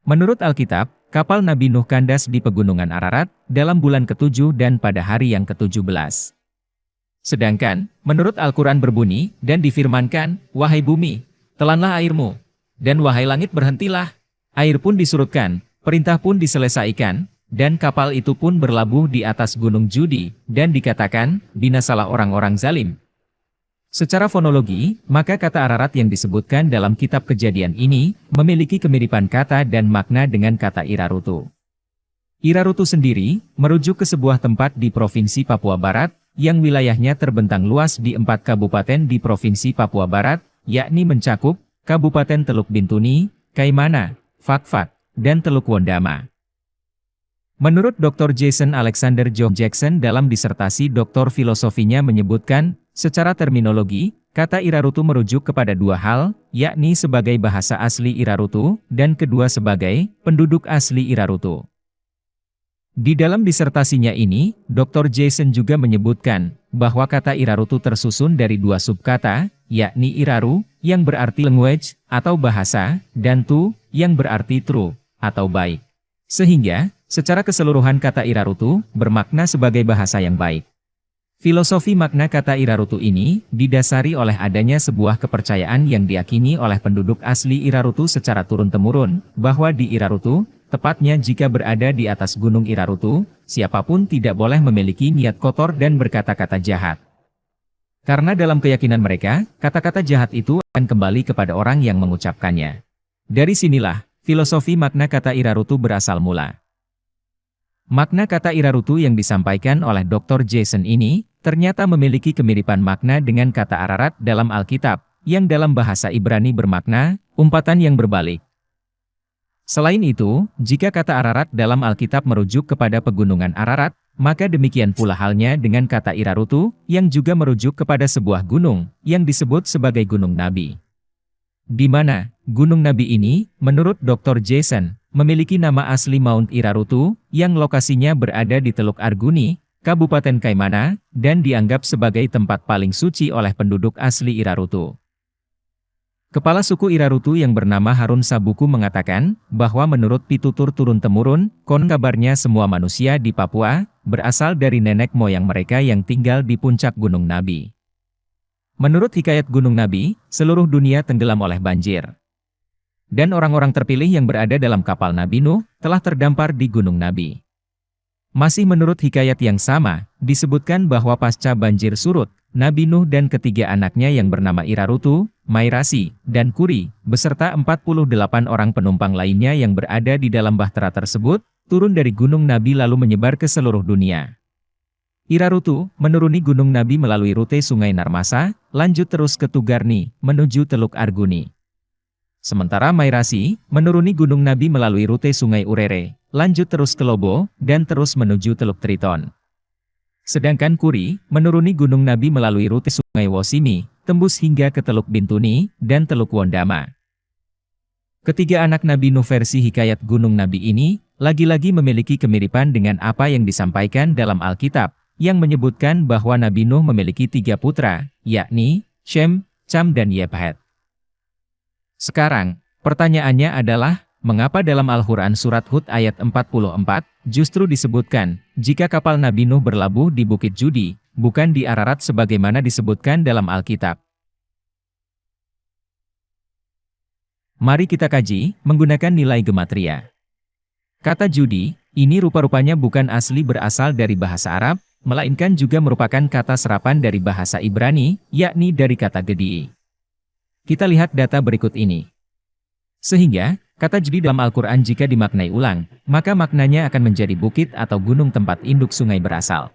Menurut Alkitab, kapal Nabi Nuh kandas di pegunungan Ararat dalam bulan ke-7 dan pada hari yang ke-17. Sedangkan, menurut Al-Quran berbunyi, dan difirmankan, "Wahai bumi, telanlah airmu, dan wahai langit berhentilah." Air pun disurutkan, perintah pun diselesaikan, dan kapal itu pun berlabuh di atas gunung Judi, dan dikatakan, binasalah orang-orang zalim. Secara fonologi, maka kata Ararat yang disebutkan dalam kitab Kejadian ini, memiliki kemiripan kata dan makna dengan kata Irarutu. Irarutu sendiri, merujuk ke sebuah tempat di Provinsi Papua Barat, yang wilayahnya terbentang luas di 4 kabupaten di Provinsi Papua Barat, yakni mencakup, Kabupaten Teluk Bintuni, Kaimana, Fakfak, dan Teluk Wondama. Menurut Dr. Jason Alexander John Jackson dalam disertasi doktor filosofinya menyebutkan, secara terminologi, kata Irarutu merujuk kepada dua hal, yakni sebagai bahasa asli Irarutu, dan kedua sebagai penduduk asli Irarutu. Di dalam disertasinya ini, Dr. Jason juga menyebutkan bahwa kata Irarutu tersusun dari dua subkata, yakni Iraru, yang berarti language, atau bahasa, dan tu, yang berarti true, atau baik. Sehingga, secara keseluruhan kata Irarutu bermakna sebagai bahasa yang baik. Filosofi makna kata Irarutu ini didasari oleh adanya sebuah kepercayaan yang diyakini oleh penduduk asli Irarutu secara turun-temurun, bahwa di Irarutu, tepatnya jika berada di atas gunung Irarutu, siapapun tidak boleh memiliki niat kotor dan berkata-kata jahat. Karena dalam keyakinan mereka, kata-kata jahat itu akan kembali kepada orang yang mengucapkannya. Dari sinilah, filosofi makna kata Irarutu berasal mula. Makna kata Irarutu yang disampaikan oleh Dr. Jason ini, ternyata memiliki kemiripan makna dengan kata Ararat dalam Alkitab, yang dalam bahasa Ibrani bermakna, umpatan yang berbalik. Selain itu, jika kata Ararat dalam Alkitab merujuk kepada pegunungan Ararat, maka demikian pula halnya dengan kata Irarutu, yang juga merujuk kepada sebuah gunung, yang disebut sebagai Gunung Nabi. Di mana, Gunung Nabi ini, menurut Dr. Jason, memiliki nama asli Mount Irarutu, yang lokasinya berada di Teluk Arguni, Kabupaten Kaimana, dan dianggap sebagai tempat paling suci oleh penduduk asli Irarutu. Kepala suku Irarutu yang bernama Harun Sabuku mengatakan, bahwa menurut pitutur turun-temurun, konon kabarnya semua manusia di Papua, berasal dari nenek moyang mereka yang tinggal di puncak Gunung Nabi. Menurut hikayat Gunung Nabi, seluruh dunia tenggelam oleh banjir. Dan orang-orang terpilih yang berada dalam kapal Nabi Nuh, telah terdampar di Gunung Nabi. Masih menurut hikayat yang sama, disebutkan bahwa pasca banjir surut, Nabi Nuh dan ketiga anaknya yang bernama Irarutu, Mairasi, dan Kuri, beserta 48 orang penumpang lainnya yang berada di dalam bahtera tersebut, turun dari Gunung Nabi lalu menyebar ke seluruh dunia. Irarutu menuruni Gunung Nabi melalui rute Sungai Narmasa, lanjut terus ke Tugarni, menuju Teluk Arguni. Sementara Mairasi menuruni Gunung Nabi melalui rute Sungai Urere, lanjut terus ke Lobo, dan terus menuju Teluk Triton. Sedangkan Kuri menuruni Gunung Nabi melalui rute Sungai Wosimi, tembus hingga ke Teluk Bintuni, dan Teluk Wondama. Ketiga anak Nabi Nuh versi hikayat Gunung Nabi ini, lagi-lagi memiliki kemiripan dengan apa yang disampaikan dalam Alkitab, yang menyebutkan bahwa Nabi Nuh memiliki 3 putra, yakni Shem, Cham dan Yefhet. Sekarang, pertanyaannya adalah, mengapa dalam Al-Quran surat Hud ayat 44, justru disebutkan, jika kapal Nabi Nuh berlabuh di Bukit Judi, bukan di Ararat sebagaimana disebutkan dalam Alkitab? Mari kita kaji, menggunakan nilai gematria. Kata Judi, ini rupa-rupanya bukan asli berasal dari bahasa Arab, melainkan juga merupakan kata serapan dari bahasa Ibrani, yakni dari kata gedi. Kita lihat data berikut ini. Sehingga, kata Judi dalam Al-Quran jika dimaknai ulang, maka maknanya akan menjadi bukit atau gunung tempat induk sungai berasal.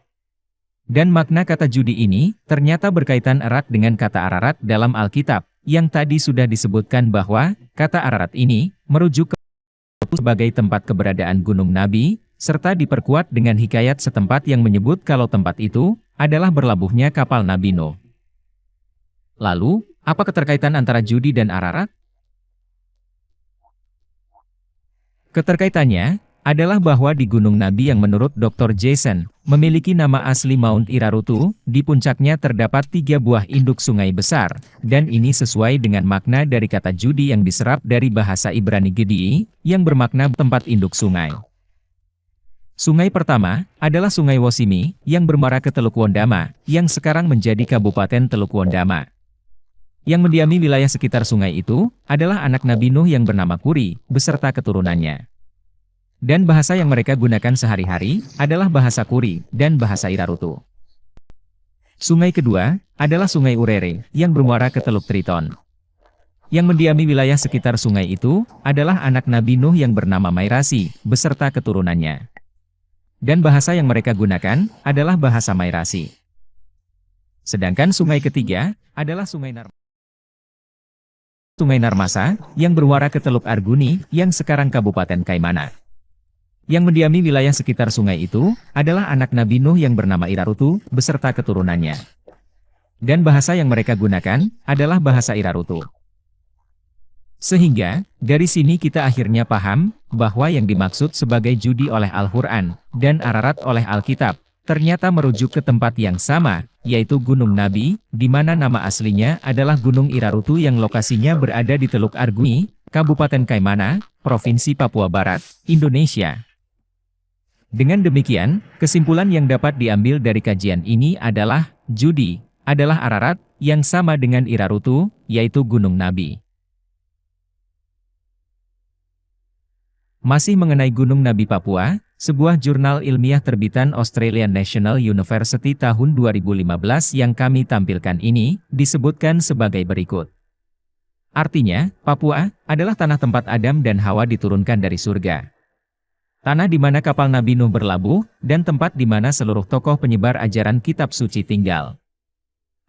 Dan makna kata Judi ini, ternyata berkaitan erat dengan kata Ararat dalam Alkitab, yang tadi sudah disebutkan bahwa, kata Ararat ini, merujuk ke sebagai tempat keberadaan Gunung Nabi, serta diperkuat dengan hikayat setempat yang menyebut kalau tempat itu, adalah berlabuhnya kapal Nabi Nuh. Lalu, apa keterkaitan antara Judi dan Ararat? Keterkaitannya, adalah bahwa di Gunung Nabi yang menurut Dr. Jason, memiliki nama asli Mount Irarutu, di puncaknya terdapat 3 buah induk sungai besar, dan ini sesuai dengan makna dari kata judi yang diserap dari bahasa Ibrani Gedii, yang bermakna tempat induk sungai. Sungai pertama adalah Sungai Wosimi, yang bermuara ke Teluk Wondama, yang sekarang menjadi Kabupaten Teluk Wondama. Yang mendiami wilayah sekitar sungai itu, adalah anak Nabi Nuh yang bernama Kuri, beserta keturunannya. Dan bahasa yang mereka gunakan sehari-hari, adalah bahasa Kuri, dan bahasa Irarutu. Sungai kedua, adalah Sungai Urere, yang bermuara ke Teluk Triton. Yang mendiami wilayah sekitar sungai itu, adalah anak Nabi Nuh yang bernama Mairasi, beserta keturunannya. Dan bahasa yang mereka gunakan, adalah bahasa Mairasi. Sedangkan sungai ketiga, adalah Sungai Narmasa, yang bermuara ke Teluk Arguni, yang sekarang Kabupaten Kaimana. Yang mendiami wilayah sekitar sungai itu, adalah anak Nabi Nuh yang bernama Irarutu, beserta keturunannya. Dan bahasa yang mereka gunakan, adalah bahasa Irarutu. Sehingga, dari sini kita akhirnya paham, bahwa yang dimaksud sebagai judi oleh Al-Quran, dan Ararat oleh Alkitab, ternyata merujuk ke tempat yang sama, yaitu Gunung Nabi, di mana nama aslinya adalah Gunung Irarutu yang lokasinya berada di Teluk Arguni, Kabupaten Kaimana, Provinsi Papua Barat, Indonesia. Dengan demikian, kesimpulan yang dapat diambil dari kajian ini adalah, judi adalah Ararat, yang sama dengan Irarutu, yaitu Gunung Nabi. Masih mengenai Gunung Nabi Papua, sebuah jurnal ilmiah terbitan Australian National University tahun 2015 yang kami tampilkan ini, disebutkan sebagai berikut. Artinya, Papua adalah tanah tempat Adam dan Hawa diturunkan dari surga. Tanah di mana kapal Nabi Nuh berlabuh, dan tempat di mana seluruh tokoh penyebar ajaran kitab suci tinggal.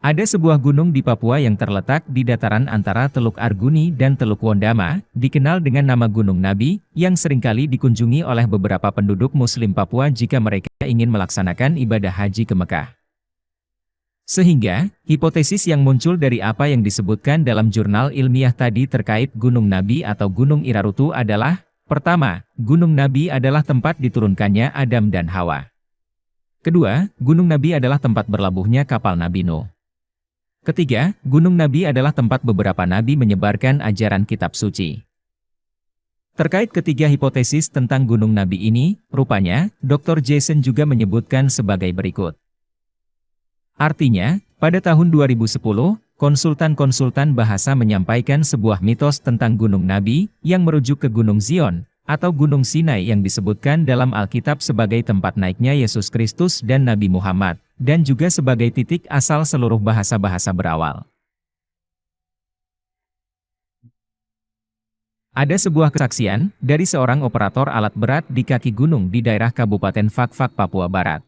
Ada sebuah gunung di Papua yang terletak di dataran antara Teluk Arguni dan Teluk Wondama, dikenal dengan nama Gunung Nabi, yang seringkali dikunjungi oleh beberapa penduduk Muslim Papua jika mereka ingin melaksanakan ibadah haji ke Mekah. Sehingga, hipotesis yang muncul dari apa yang disebutkan dalam jurnal ilmiah tadi terkait Gunung Nabi atau Gunung Irarutu adalah, pertama, Gunung Nabi adalah tempat diturunkannya Adam dan Hawa. Kedua, Gunung Nabi adalah tempat berlabuhnya kapal Nabi Nuh. Ketiga, Gunung Nabi adalah tempat beberapa nabi menyebarkan ajaran kitab suci. Terkait ketiga hipotesis tentang Gunung Nabi ini, rupanya, Dr. Jason juga menyebutkan sebagai berikut. Artinya, pada tahun 2010, konsultan-konsultan bahasa menyampaikan sebuah mitos tentang Gunung Nabi, yang merujuk ke Gunung Zion, atau Gunung Sinai yang disebutkan dalam Alkitab sebagai tempat naiknya Yesus Kristus dan Nabi Muhammad, dan juga sebagai titik asal seluruh bahasa-bahasa berawal. Ada sebuah kesaksian dari seorang operator alat berat di kaki gunung di daerah Kabupaten Fakfak, Papua Barat.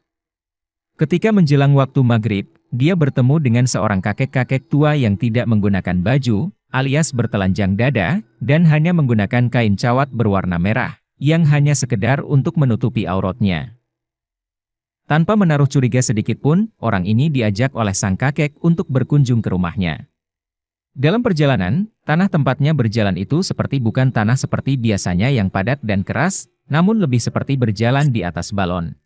Ketika menjelang waktu maghrib, dia bertemu dengan seorang kakek-kakek tua yang tidak menggunakan baju, alias bertelanjang dada, dan hanya menggunakan kain cawat berwarna merah, yang hanya sekedar untuk menutupi auratnya. Tanpa menaruh curiga sedikitpun, orang ini diajak oleh sang kakek untuk berkunjung ke rumahnya. Dalam perjalanan, tanah tempatnya berjalan itu bukan tanah seperti biasanya yang padat dan keras, namun lebih seperti berjalan di atas balon.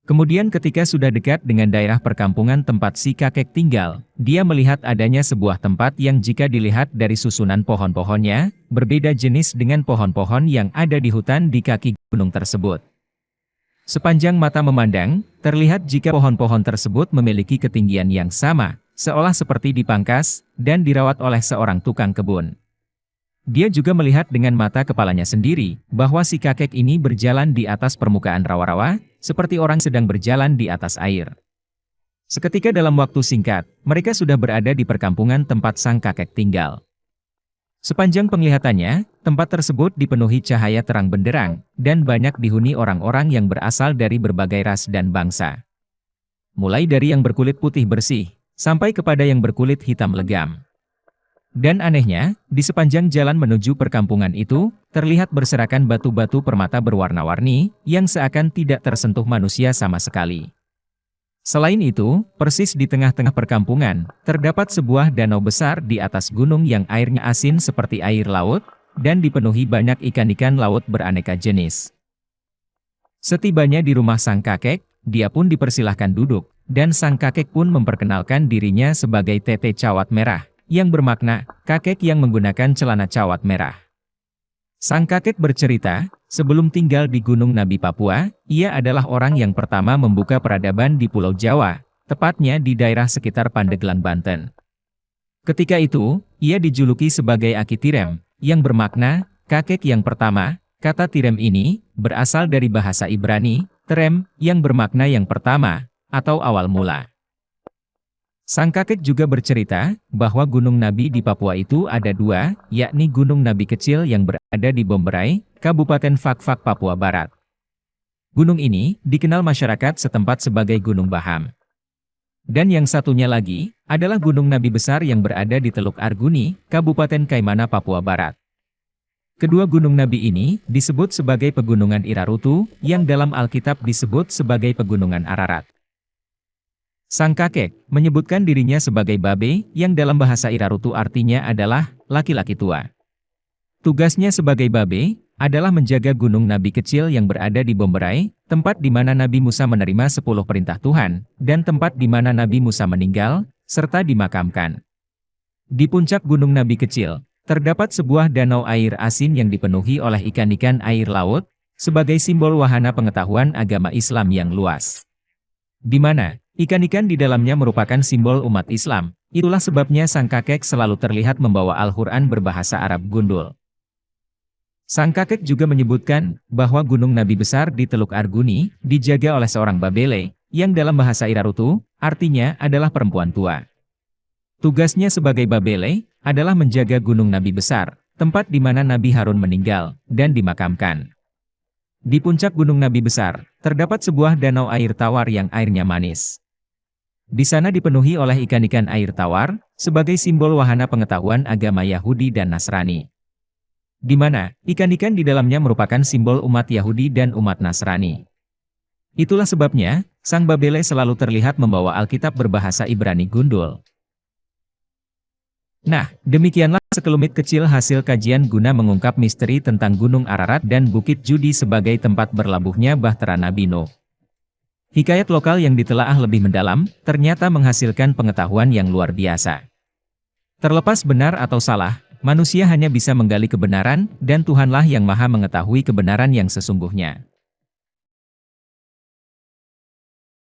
Kemudian ketika sudah dekat dengan daerah perkampungan tempat si kakek tinggal, dia melihat adanya sebuah tempat yang jika dilihat dari susunan pohon-pohonnya, berbeda jenis dengan pohon-pohon yang ada di hutan di kaki gunung tersebut. Sepanjang mata memandang, terlihat jika pohon-pohon tersebut memiliki ketinggian yang sama, seolah seperti dipangkas, dan dirawat oleh seorang tukang kebun. Dia juga melihat dengan mata kepalanya sendiri, bahwa si kakek ini berjalan di atas permukaan rawa-rawa, seperti orang sedang berjalan di atas air. Seketika dalam waktu singkat, mereka sudah berada di perkampungan tempat sang kakek tinggal. Sepanjang penglihatannya, tempat tersebut dipenuhi cahaya terang benderang, dan banyak dihuni orang-orang yang berasal dari berbagai ras dan bangsa. Mulai dari yang berkulit putih bersih, sampai kepada yang berkulit hitam legam. Dan anehnya, di sepanjang jalan menuju perkampungan itu, terlihat berserakan batu-batu permata berwarna-warni, yang seakan tidak tersentuh manusia sama sekali. Selain itu, persis di tengah-tengah perkampungan, terdapat sebuah danau besar di atas gunung yang airnya asin seperti air laut, dan dipenuhi banyak ikan-ikan laut beraneka jenis. Setibanya di rumah sang kakek, dia pun dipersilahkan duduk, dan sang kakek pun memperkenalkan dirinya sebagai Tete Cawat Merah, yang bermakna kakek yang menggunakan celana cawat merah. Sang kakek bercerita, sebelum tinggal di Gunung Nabi Papua, ia adalah orang yang pertama membuka peradaban di Pulau Jawa, tepatnya di daerah sekitar Pandeglang, Banten. Ketika itu, ia dijuluki sebagai Aki Tirem, yang bermakna kakek yang pertama. Kata Tirem ini berasal dari bahasa Ibrani, terem, yang bermakna yang pertama, atau awal mula. Sang kakek juga bercerita bahwa Gunung Nabi di Papua itu ada dua, yakni Gunung Nabi Kecil yang berada di Bomberai, Kabupaten Fakfak, Papua Barat. Gunung ini dikenal masyarakat setempat sebagai Gunung Baham. Dan yang satunya lagi adalah Gunung Nabi Besar yang berada di Teluk Arguni, Kabupaten Kaimana, Papua Barat. Kedua gunung Nabi ini disebut sebagai Pegunungan Irarutu, yang dalam Alkitab disebut sebagai Pegunungan Ararat. Sang kakek menyebutkan dirinya sebagai Babe, yang dalam bahasa Irarutu artinya adalah laki-laki tua. Tugasnya sebagai Babe adalah menjaga Gunung Nabi Kecil yang berada di Bomberai, tempat di mana Nabi Musa menerima 10 perintah Tuhan, dan tempat di mana Nabi Musa meninggal, serta dimakamkan. Di puncak Gunung Nabi Kecil, terdapat sebuah danau air asin yang dipenuhi oleh ikan-ikan air laut, sebagai simbol wahana pengetahuan agama Islam yang luas. Di mana ikan-ikan di dalamnya merupakan simbol umat Islam, itulah sebabnya sang kakek selalu terlihat membawa Al-Quran berbahasa Arab gundul. Sang kakek juga menyebutkan bahwa Gunung Nabi Besar di Teluk Arguni dijaga oleh seorang Babele, yang dalam bahasa Irarutu artinya adalah perempuan tua. Tugasnya sebagai Babele adalah menjaga Gunung Nabi Besar, tempat di mana Nabi Harun meninggal dan dimakamkan. Di puncak Gunung Nabi Besar, terdapat sebuah danau air tawar yang airnya manis. Di sana dipenuhi oleh ikan-ikan air tawar, sebagai simbol wahana pengetahuan agama Yahudi dan Nasrani. Di mana ikan-ikan di dalamnya merupakan simbol umat Yahudi dan umat Nasrani. Itulah sebabnya, sang Babele selalu terlihat membawa Alkitab berbahasa Ibrani gundul. Nah, demikianlah sekelumit kecil hasil kajian guna mengungkap misteri tentang Gunung Ararat dan Bukit Judi sebagai tempat berlabuhnya bahtera Nabi Nuh. Hikayat lokal yang ditelaah lebih mendalam, ternyata menghasilkan pengetahuan yang luar biasa. Terlepas benar atau salah, manusia hanya bisa menggali kebenaran, dan Tuhanlah yang Maha mengetahui kebenaran yang sesungguhnya.